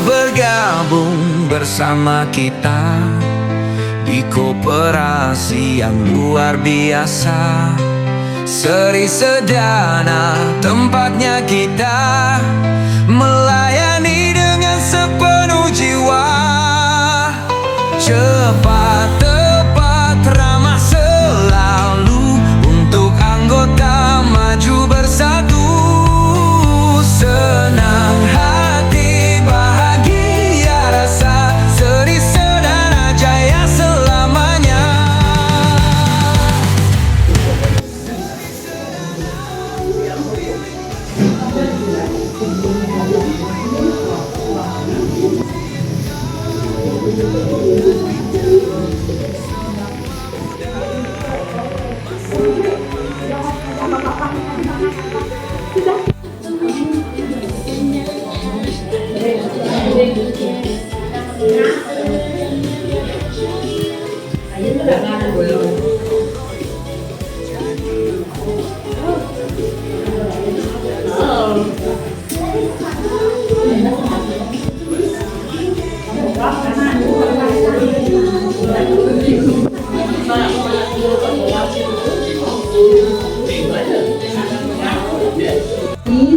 bergabung bersama kita di koperasi yang luar biasa. Seri Sedana tempatnya kita melayani dengan sepenuh jiwa. Cepat, tepat, ramah selalu untuk anggota maju bersatu. Senang hati, bahagia rasa, Seri Sedana jaya selamanya.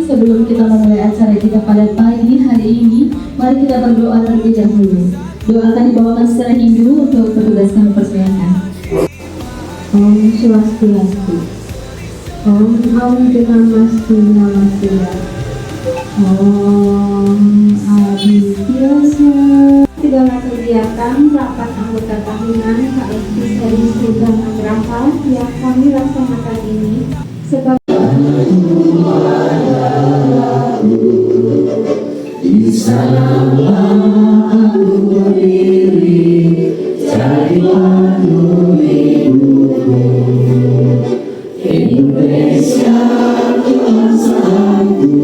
Sebelum kita memulai acara kita pada pagi hari ini, mari kita berdoa terlebih dahulu. Doa akan dibawakan secara Hindu untuk petugas kami persilakan. Om Swastiastu. Om Namaste Namaste. Om Adityasa. Segala kegiatan rapat anggota tahunan KSP Seri Sedana Graha yang kami laksanakan ini sebagai di sanalah aku berdiri, cari pandu hidupku. Indonesia bangsaku,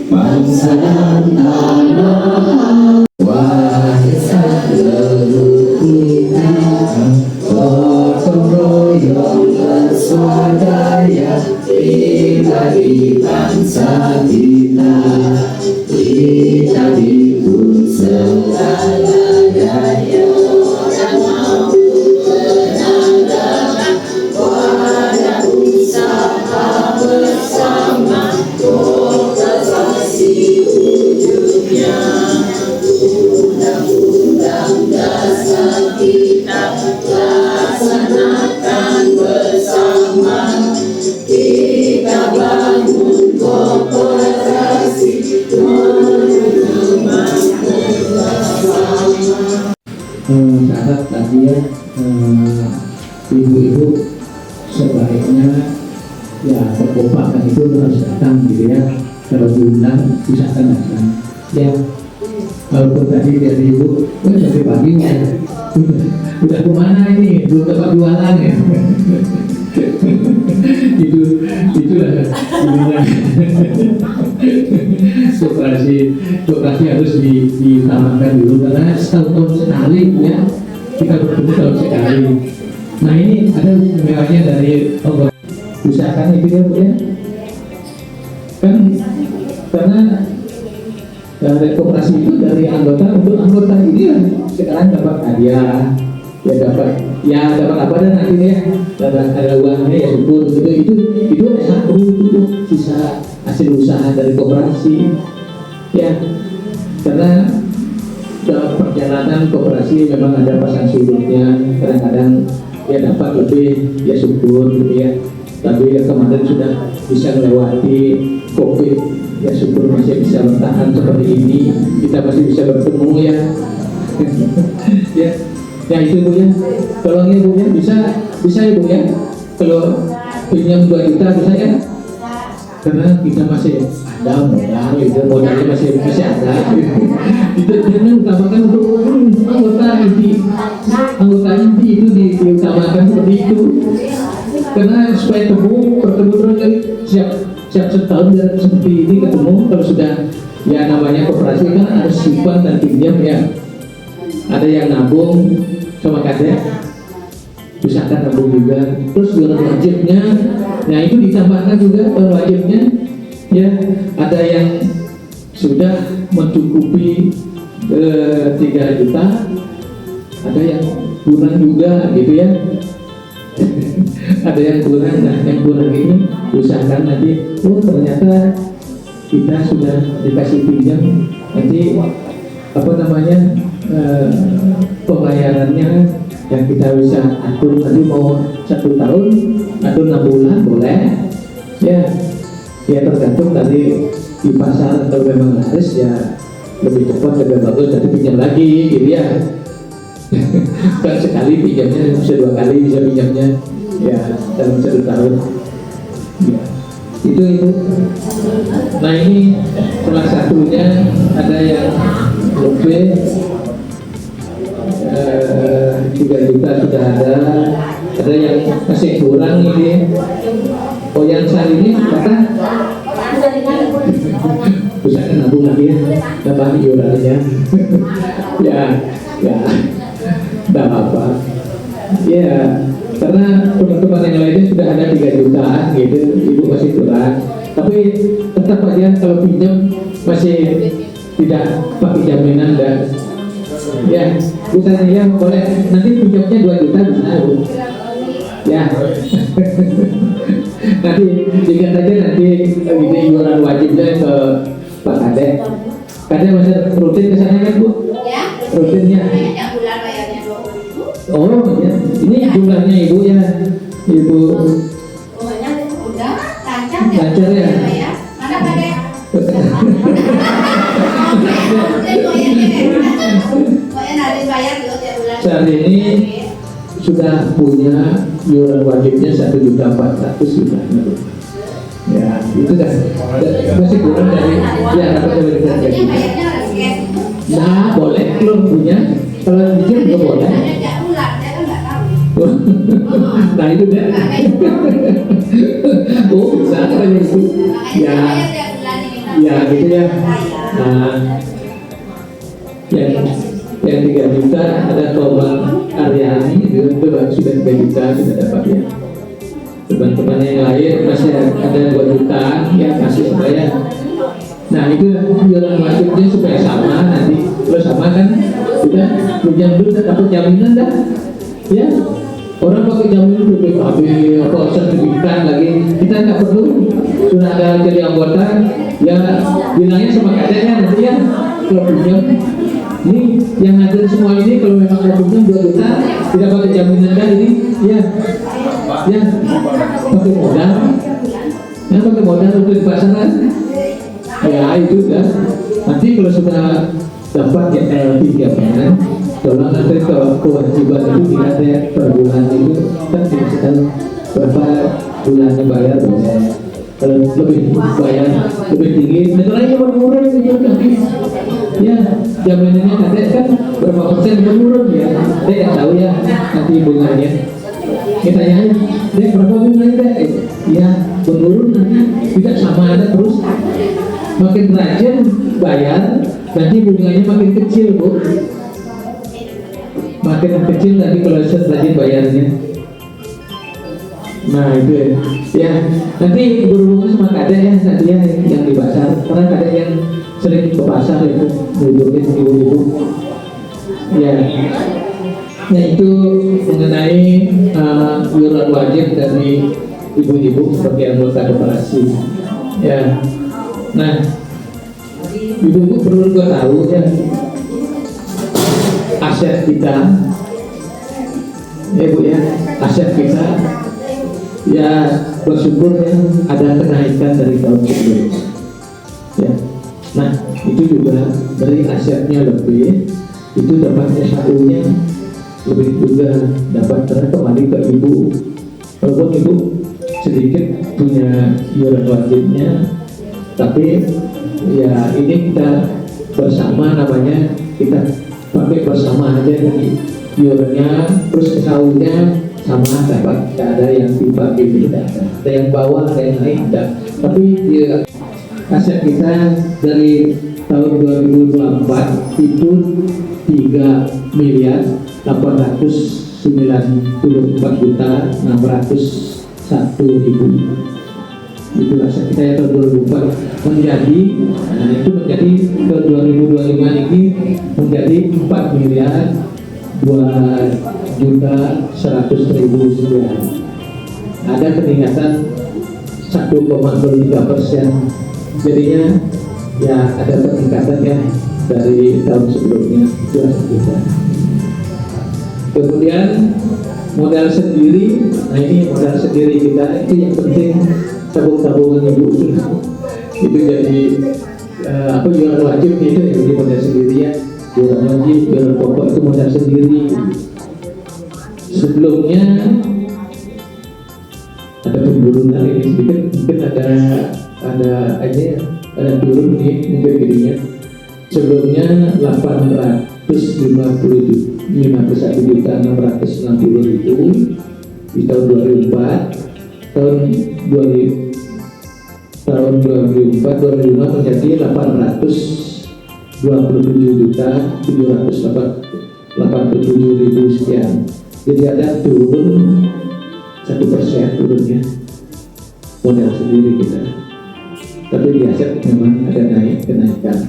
bangsa dan tanah. Wahai seluruh kita, gotong royong berswadaya, bila di bangsa kita. Kita dipun segala daya, orang mampu menanggapi wadah usaha bersama, koperasi ujungnya undang-undang dasar kita laksanakan bersama. Kita bangun koperasi catat tadi ya, ibu-ibu sebaiknya ya kekompakan itu harus datang gitu ya. Kalau diundang bisa datang ya. Walaupun tadi dari ibu dari paginya udah kemana ini, belum dapat jualan ya. itulah koperasi harus ditambahkan dulu karena setahun sekali ya kita bertemu tahun sekali. Nah ini ada mewahnya dari Allah, usahakan itu ya Bu ya, kan karena dari koperasi itu dari anggota untuk anggota ini ya, sekarang dapat hadiah ya dapat apa dan akhirnya ada uangnya ya syukur gitu. Itu satu itu sisa hasil usaha dari koperasi ya, karena dalam perjalanan koperasi memang ada pasang surutnya, kadang-kadang ya dapat lebih ya syukur gitu ya, tapi ya kemarin sudah bisa melewati COVID ya syukur masih bisa bertahan seperti ini, kita masih bisa bertemu ya. Ya itu Bu ya, tolongnya Bu ya, bisa ya Bu ya, kalau pinjam 2 juta bisa ya, karena kita masih ada modalnya masih ada. Itu jangan utamakan untuk anggota inti itu diutamakan seperti itu, karena supaya bertemu terus kan siap setahun dan seperti ini ketemu. Kalau sudah ya namanya koperasi kan harus simpan dan pinjam ya, ada yang nabung sama kadek, usahakan nabung juga. Terus dengan wajibnya, nah itu ditambahkan juga wajibnya ya, ada yang sudah mencukupi 3 juta, ada yang kurang juga gitu ya. Ada yang kurang, nah yang kurang ini usahakan nanti, oh ternyata kita sudah dikasih pinjam, nanti apa namanya pembayarannya yang kita bisa atur, nanti mau 1 tahun atau 6 bulan boleh ya, ya tergantung dari di pasar, atau memang laris ya lebih cepat lebih bagus, nanti pinjam lagi gitu ya. Kan sekali pinjamnya bisa 2 kali bisa pinjamnya ya dalam 1 tahun ya. Itu. Nah ini salah satunya, ada yang lebih 3 juta sudah ada yang masih kurang ini. Oh yang saat ini kata bisa nabung lagi ya, tambah iurannya. ya tidak apa ya, karena teman-teman yang lainnya sudah ada 3 jutaan gitu, ibu masih kurang, tapi tetap aja kalau pinjam masih tidak pakai jaminan dan ya misalnya ya boleh nanti pinjamnya 2 juta bisa bu ya. Nanti ingat aja nanti ini iuran wajibnya ke Pak Kadek. Kadek masih rutin kesana kan bu? Ya. Rutinnya. Banyak bulan bayarnya 20.000. Oh ya, ini jumlahnya ibu ya, ibu. Pokoknya udah lancar ya. Lancar ya. Bayar. Mana Kadek? Saat ini sudah punya iuran wajibnya 1.400.000 sudah. Ya itu dah masih kurang dari ya dapat dari kerja. Nah boleh belum punya, kalau cicil juga boleh. Nah itu dah. Oh bisa kan itu ya gitu ya. Nah yang 3 juta ada Komang Aryani itu sudah 3 juta sudah dapat ya. Teman-teman yang lain masih ada 2 juta ya masih bayar. Nah itu iuran wajibnya supaya sama nanti, kalau sama kan sudah pinjam dulu dapat jaminan dah ya. Orang pakai jaminan BPKB apa sertifikat lagi, kita nggak perlu, sudah ada jadi anggota ya, bilangnya sama kadeknya nanti ya kalau pinjam. Ini yang ada semua ini kalau memang ada pinjam 2 juta tidak pakai jaminan dah ini ya pakai modal ya, pakai modal untuk di pasaran ya itu dah. Nanti kalau sudah dapat GL 3-nya, tolong nanti kewajiban itu dilihat ya per bulan itu kan kita berapa bulannya bayar boleh. Kalau lebih bayar lebih tinggi, negaranya menurun ya, jaminannya ada kan berapa persen menurun ya, dia nggak tahu ya nanti bunganya. Kita tanya aja, dia berapa bunganya ya menurun nanti tidak sama ada terus, makin rajin bayar nanti bunganya makin kecil bu, makin kecil nanti kalau rajin bayarnya. Nah itu ya, nanti berhubungan sama kadek ya nanti ya yang di pasar, karena kadek yang sering ke pasar itu nunjukin ibu-ibu ya. Nah itu mengenai iuran wajib dari ibu-ibu sebagai anggota koperasi ya. Nah ibu-ibu perlu juga tahu ya, aset kita ya bu ya, aset kita ya bersyukur ya ada kenaikan dari tahun sebelumnya ya. Nah itu juga dari asetnya lebih, itu dapat SHU-nya lebih juga dapat, karena kembali ke ibu, walaupun ibu sedikit punya iuran wajibnya, tapi ya ini kita bersama, namanya kita pakai bersama aja dari iurannya, terus SHU-nya sama dapat, tidak ada yang dibagi, tidak ada yang bawah, ada yang naik, tidak. Tapi ya, aset kita dari tahun 2024 itu 3.894.601.000. itu aset kita ya tahun 2004 menjadi, nah itu menjadi ke 2025 ini menjadi 4 miliar 2.100.000 sekian. Ada peningkatan 1,03%. Jadinya ya ada peningkatan ya dari tahun sebelumnya, itu aset kita. Kemudian modal sendiri, nah ini modal sendiri kita itu yang penting, tabung-tabungan ibu itu jadi jualan wajib itu ya, jadi modal sendiri ya, jualan wajib, jualan pokok itu modal sendiri. Sebelumnya ada penurunan ini sedikit, mungkin ada turun nih mungkin jadinya. Sebelumnya 851.660.000 di tahun 2004, tahun 2005 menjadi 827.787.000 sekian. Jadi ada turun 1% turunnya modal sendiri kita. Tapi di aset memang ada kenaikan.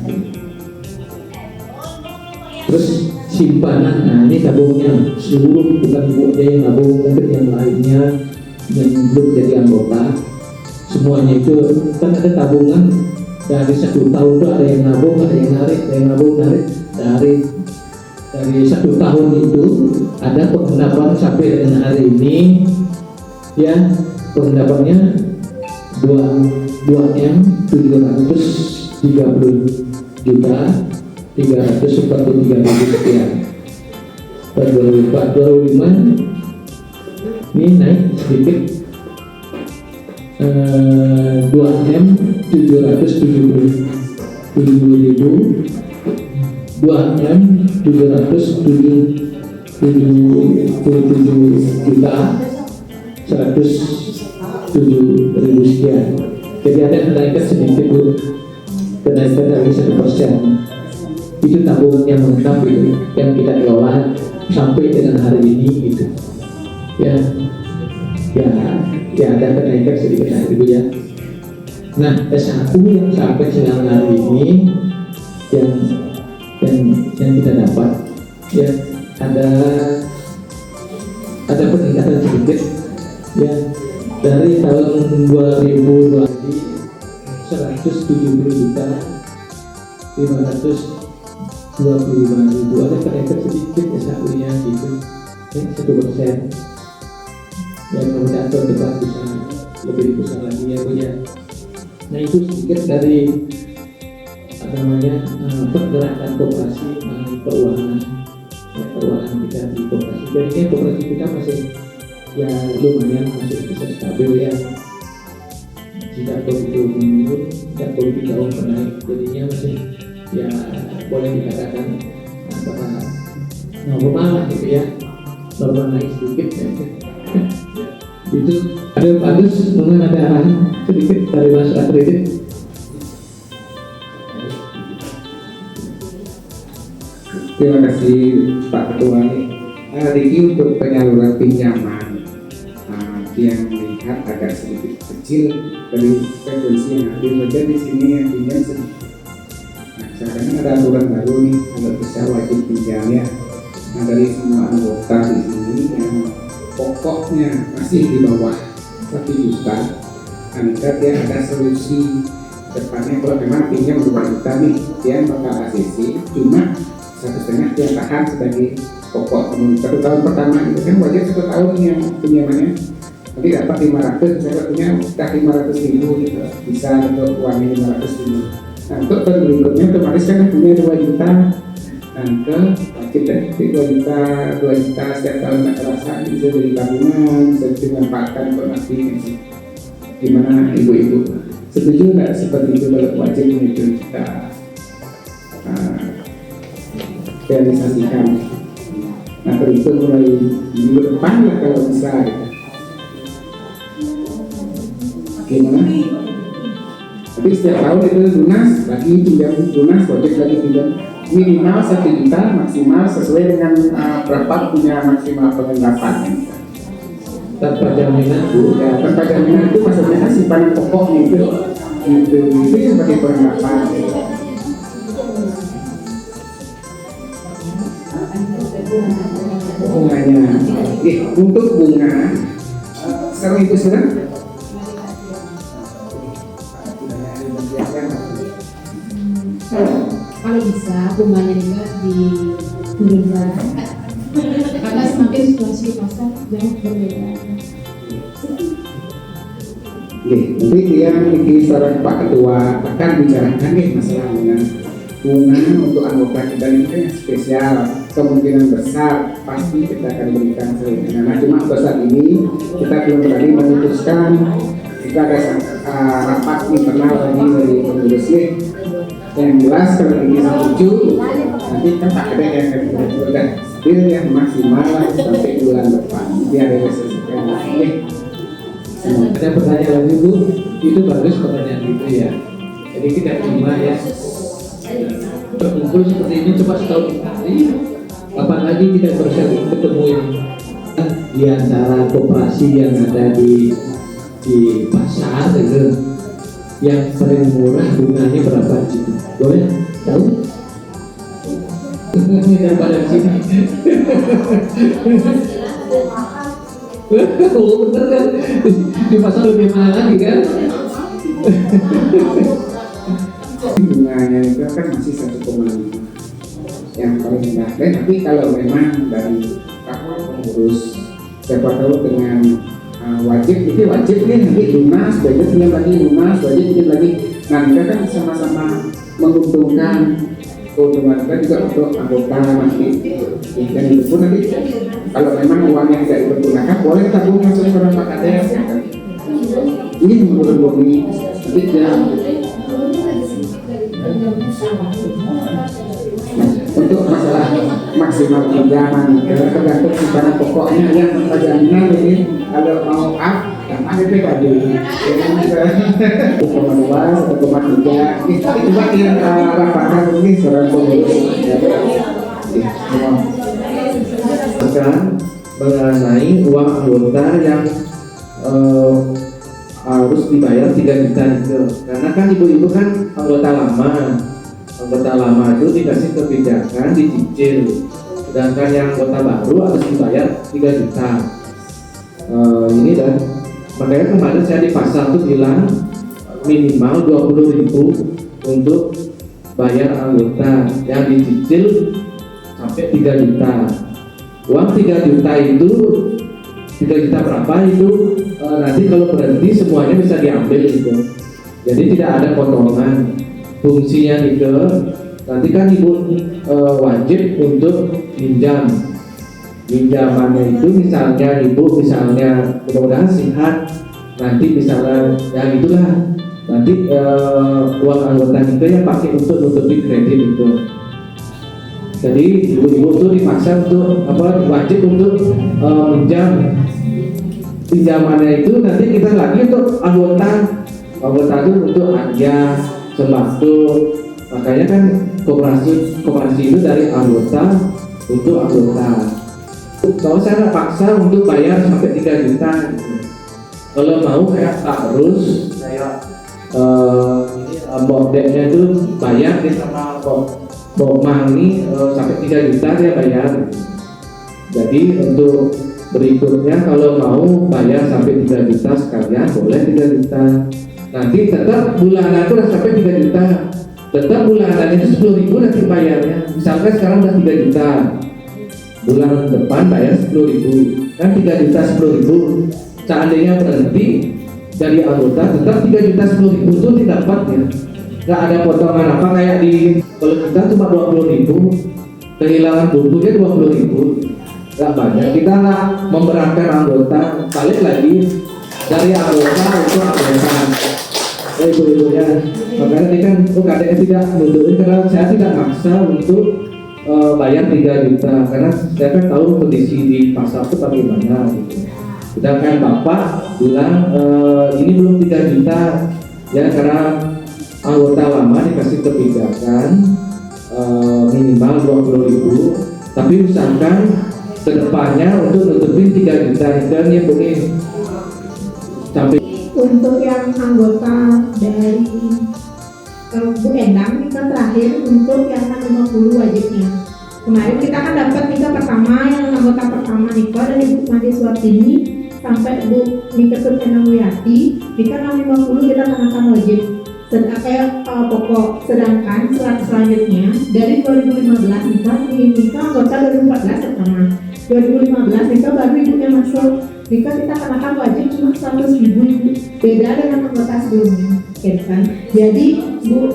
Terus simpanan, nah ini tabungnya seluruh, bukan ibu aja yang nabung, mungkin yang lainnya yang belum jadi anggota, semuanya itu kan ada tabungan dari 1 tahun itu ada yang nabung, ada yang narik, ada yang nabung narik. Dari 1 tahun itu ada pengendapan sampai dengan hari ini ya, pengendapannya 2.730.343.000 sekian. Pada 2004-2005 ini naik sedikit, 2.777.107.000 sekian. Jadi ada kenaikan sedikit Bu, kenaikan dari 1%. Itu tabungan yang lengkap itu, yang kita kelola sampai dengan hari ini gitu. Ya ada kenaikan sedikit itu ya. Nah, S1 yang sampai dengan hari ini yang kita dapat ya ada peningkatan sedikit ya, dari tahun 2020 170.525.000 ada kenaikan sedikit S1-nya gitu ya, 1%. Ya mudah-mudahan tahun depan bisa lebih besar lagi ya Bu ya. Nah itu sedikit dari pergerakan koperasi keuangan ya, keuangan kita di koperasi. Jadi koperasi kita masih ya lumayan, masih bisa stabil ya. Jika begitu menurun, tidak begitu jauh menaik, jadinya masih ya boleh dikatakan antara normal gitu ya, normal naik sedikit ya. Itu ada bagus, mungkin ada arahan sedikit dari masalah kredit. Terima kasih Pak Ketua. Riki untuk penyaluran pinjaman yang melihat agak sedikit kecil dari frekuensi yang hadir saja di sini yang pinjam sedikit. Nah, sekarang ada aturan baru nih, kalau bisa wajib pinjam ya. Nah, dari semua anggota di sini yang pokoknya masih di bawah 1 juta, maka dia ada solusi depannya. Kalau memang pinjam 2 juta nih, dia bakal ACC, cuma 1,5 dia tahan sebagai pokok. 1 tahun pertama itu kan wajib 1 tahun yang pinjamannya, nanti dapat 500, saya punya udah 500.000 gitu, bisa untuk uangnya 500.000. Nah untuk tahun berikutnya otomatis kan punya 2 juta, dan ke wajib deh 2 juta setiap tahun tak terasa, bisa jadi tabungan, bisa dimanfaatkan untuk nanti. Gimana ibu-ibu, setuju nggak seperti itu kalau wajib itu kita realisasikan? Nah terhitung mulai minggu depan lah kalau bisa gitu. Gimana? Tapi setiap tahun itu lunas, lagi pinjam lunas, wajib lagi pinjam minimal 1 juta, maksimal sesuai dengan berapa punya maksimal pengendapan. tanpa jaminan Bu. Ya, tanpa jaminan itu maksudnya kan simpanan pokoknya itu sebagai peranggapan. Bunganya, untuk bunga sekarang itu sudah kalau bisa bunganya juga diturunkan karena semakin situasi pasar jauh berbeda. Nanti dia memiliki saran Pak Ketua akan bicarakan masalah bunga untuk anggota kita ini kan yang spesial, kemungkinan besar pasti kita akan berikan sering. Nah, cuma untuk saat ini kita belum berani memutuskan. Kita ada rapat internal lagi dari pengurus nih. Yang jelas kalau ini setuju, nanti kan Pak Kadek yang akan kita deal yang maksimal sampai bulan depan. Biar diselesaikan lagi. Ada pertanyaan lagi Bu, itu bagus pertanyaan itu ya. Jadi kita cuma ya berkumpul seperti ini coba setahun sekali. Kapan lagi kita bisa ketemu yang di antara koperasi yang ada di pasar gitu, yang paling murah bunganya berapa gitu? Boleh tahu? Daripada sini. Oh bener kan? Di pasar lebih mahal lagi kan? Bunganya itu kan masih 1,5 yang paling rendah. Tapi kalau memang dari pengurus siapa tahu dengan wajib itu wajib nih nanti lunas, budget dia lagi lunas, budget dia lagi. Nah kita kan sama-sama menguntungkan keuntungan kita juga untuk anggota nanti. Dan itu pun nanti kalau memang uangnya tidak dipergunakan boleh tabung langsung ke Pak Kadek. Ini menurut bumi tidak. Untuk masalah maksimal pinjaman tergantung simpanan pokoknya yang tanpa jaminan ini kalau mau gampang itu tadi 1,2 1,3 itu cuma yang rapatkan ini seorang pengurus Akan mengenai uang anggota yang harus dibayar 3 juta itu, karena kan ibu-ibu kan anggota lama itu dikasih kebijakan dicicil, sedangkan yang anggota baru harus dibayar 3 juta. Ini dan makanya kemarin saya di pasar tuh bilang minimal 20.000 untuk bayar anggota, yang dicicil sampai 3 juta. Uang 3 juta itu 3 juta berapa itu nanti kalau berhenti semuanya bisa diambil gitu. Jadi tidak ada potongan. Fungsinya itu nanti kan ibu wajib untuk pinjamannya itu misalnya ibu mudah-mudahan sehat, nanti misalnya ya itulah nanti uang anggota itu yang pakai untuk nutupi kredit itu. Jadi ibu-ibu tuh dipaksa untuk wajib untuk pinjamannya itu nanti kita lagi untuk anggota itu untuk aja sembako, makanya kan koperasi itu dari anggota untuk anggota. Kalau saya paksa untuk bayar sampai 3 juta gitu. Kalau mau kayak harus kayak bokdeknya itu bayar dia sama bokmang ini sampai 3 juta dia bayar. Jadi untuk berikutnya kalau mau bayar sampai 3 juta sekalian boleh 3 juta. Nanti tetap bulanan itu sampai 3 juta. Tetap bulanan itu 10.000 nanti bayarnya. Misalkan sekarang udah 3 juta, bulan depan bayar 10.000, kan 3 juta 10.000. Seandainya berhenti dari anggota tetap 3 juta 10.000 itu didapat ya. Nggak ada potongan apa kayak di kalau kita cuma 20.000, kehilangan bukunya 20.000. Nggak banyak. Kita nggak memberatkan anggota, balik lagi dari anggota untuk anggota. Ibu-ibunya, makanya ini kan kadang tidak mundurin karena saya tidak maksa untuk bayar 3 juta karena saya kan tahu kondisi di pasar itu bagaimana gitu. Sedangkan bapak bilang ini belum 3 juta ya karena anggota lama dikasih kebijakan minimal 20.000, tapi usahakan kedepannya untuk nutupin 3 juta dan ya mungkin sampai Untuk yang anggota dari Bu Endang kita terakhir untuk yang 50 wajibnya. Kemarin kita kan dapat nikah pertama yang anggota pertama nikah dari Ibu Made Suartini sampai Bu Nika Endang Wiyati nikah 50 kita kenakan wajib. Pokok. Sedangkan selanjutnya dari 2015 nikah anggota 2014 pertama. 2015 nikah baru ibunya masuk. Nikah kita kenakan wajib cuma 100.000 ibu. Beda dengan anggota sebelumnya. Kan? Jadi Bu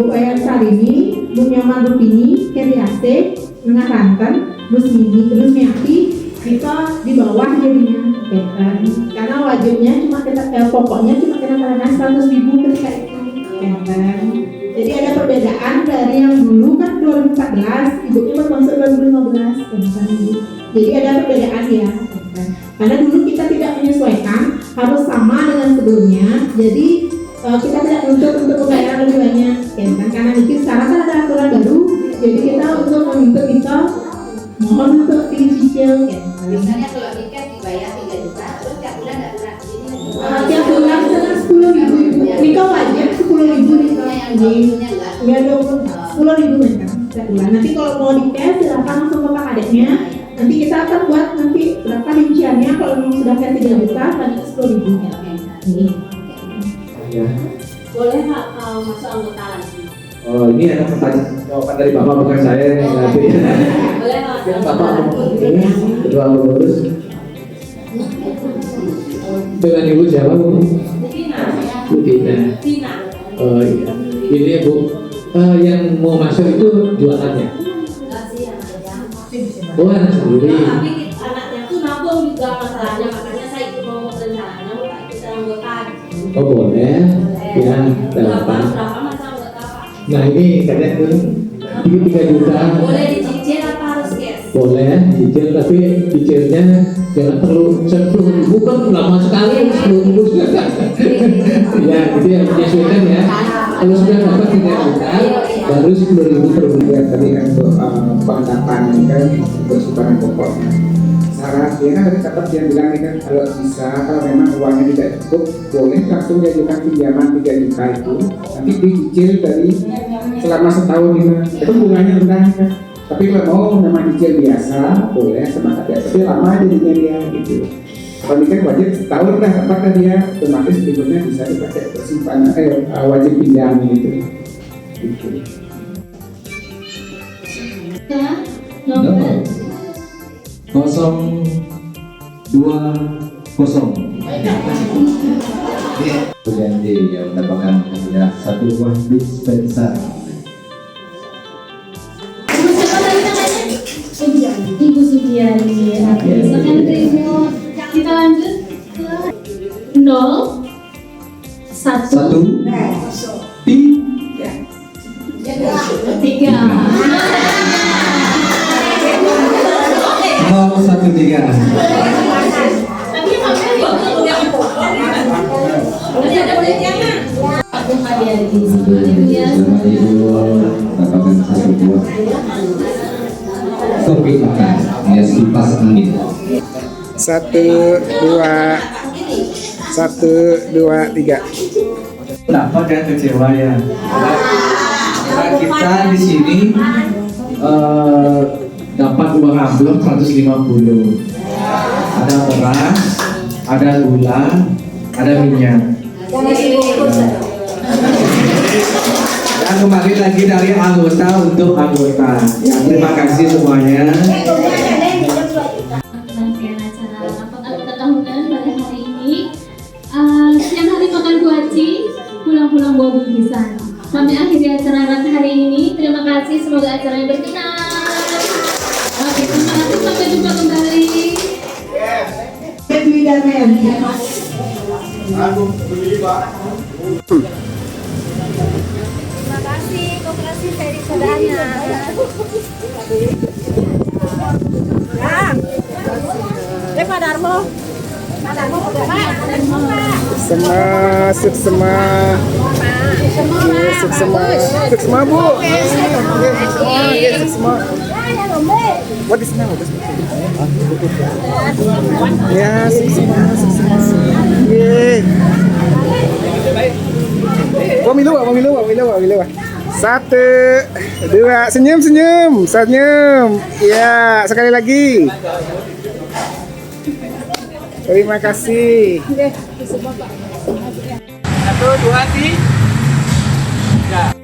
Ayat Sarini, Bu Nyaman Rupini, Keriase, mengarahkan Rusmiati kita di bawah jadinya. Kan? Karena wajibnya cuma pokoknya cuma kita kenakan 100.000 ketika itu. Kan? Jadi ada perbedaan dari yang dulu kan 2014, ibunya baru masuk 2015. Kan? Jadi ada perbedaan ya. Kan? Karena dulu kita tidak menyesuaikan harus sama dengan sebelumnya. Jadi kita tidak menuntut untuk pembayaran lebih banyak, kan? Karena mungkin sekarang kan ada aturan baru, jadi kita untuk menuntut kita mohon untuk dicicil, kan? Misalnya kalau nikah dibayar 3 juta, terus tiap bulan nggak lunas. Tiap bulan sekarang 10.000, nikah wajib 10.000 nikah yang di nggak 10.000 kan tiap bulan. Nanti kalau mau di cash silakan langsung ke Pak Kadeknya. Nanti kita akan buat nanti berapa rinciannya kalau memang sudah cash 3 juta, tadi 10.000 ya. ya. Boleh Pak masuk anggota lagi? Oh ini ada pertanyaan jawaban dari Bapak bukan saya yang nanti. Boleh Pak. Bapak ini kedua pengurus dengan Ibu siapa Bu? Bu Tina. Oh iya. Ini Bu yang mau masuk itu jualannya. Oh anak sendiri. Tapi anaknya tuh nabung juga masalahnya, makanya saya ikut mau rencananya mau tak ikut anggota. Oh boleh. Ya Berapa delapan. masa anggota Pak? Nah ini katanya tuh 3 juta. Boleh dicicil apa harus cash? Boleh cicil tapi cicilnya jangan perlu 10.000 kan lama sekali 10.000. Ya itu yang menyesuaikan ya. Kalau sudah dapat 3 juta baru 10.000 per bulan tadi kan untuk penetapan kan bersumbangan pokoknya. Syaratnya kan tadi dapat yang bilang ini kan kalau bisa kalau memang uangnya tidak cukup boleh langsung diajukan pinjaman 3 juta itu nanti dicicil dari selama setahun ini itu bunganya rendah kan. Tapi kalau mau memang cicil biasa boleh sama saja tapi lama jadinya dia gitu. Kalau ini kan wajib setahun dah apakah dia otomatis berikutnya bisa dipakai persimpanan wajib pinjam gitu. Ya, nomor 020. Janji yang mendapatkan hadiah 1 buah dispenser. Ibu Sugiani. Silakan terima. Kita lanjut ke 0 1 3. 013. Aku hadiah di sini ya. Selamat Ibu mendapatkan 1 buah topi makan alias kipas angin. 1, 2, 3. Kenapa dia kecewa ya? Karena kita di sini dapat uang amplop 150. Ada beras, ada gula, ada minyak. Dan kembali lagi dari anggota untuk anggota. Ya, terima kasih semuanya. Rangkaian acara rapat anggota tahunan pada hari ini. Siang hari makan kuaci, pulang-pulang bawa bingkisan. Kami akhiri acara rapat hari ini. Terima kasih, semoga acaranya berkenan. Oke, terima kasih, sampai jumpa kembali. Dwi Darmayanti. Terima kasih Koperasi Ferry Sodana. Pak Darmo. Pak Darmo, Pak. Semua Sukses semua. Sukses semua, Bu. Oke, sukses semua. Oke, sukses semua. What is now? Ya, sukses semua. Sukses semua. Yeay. Pemilu. 1, 2, senyum. Ya, sekali lagi. Terima kasih. 1, 2, 3.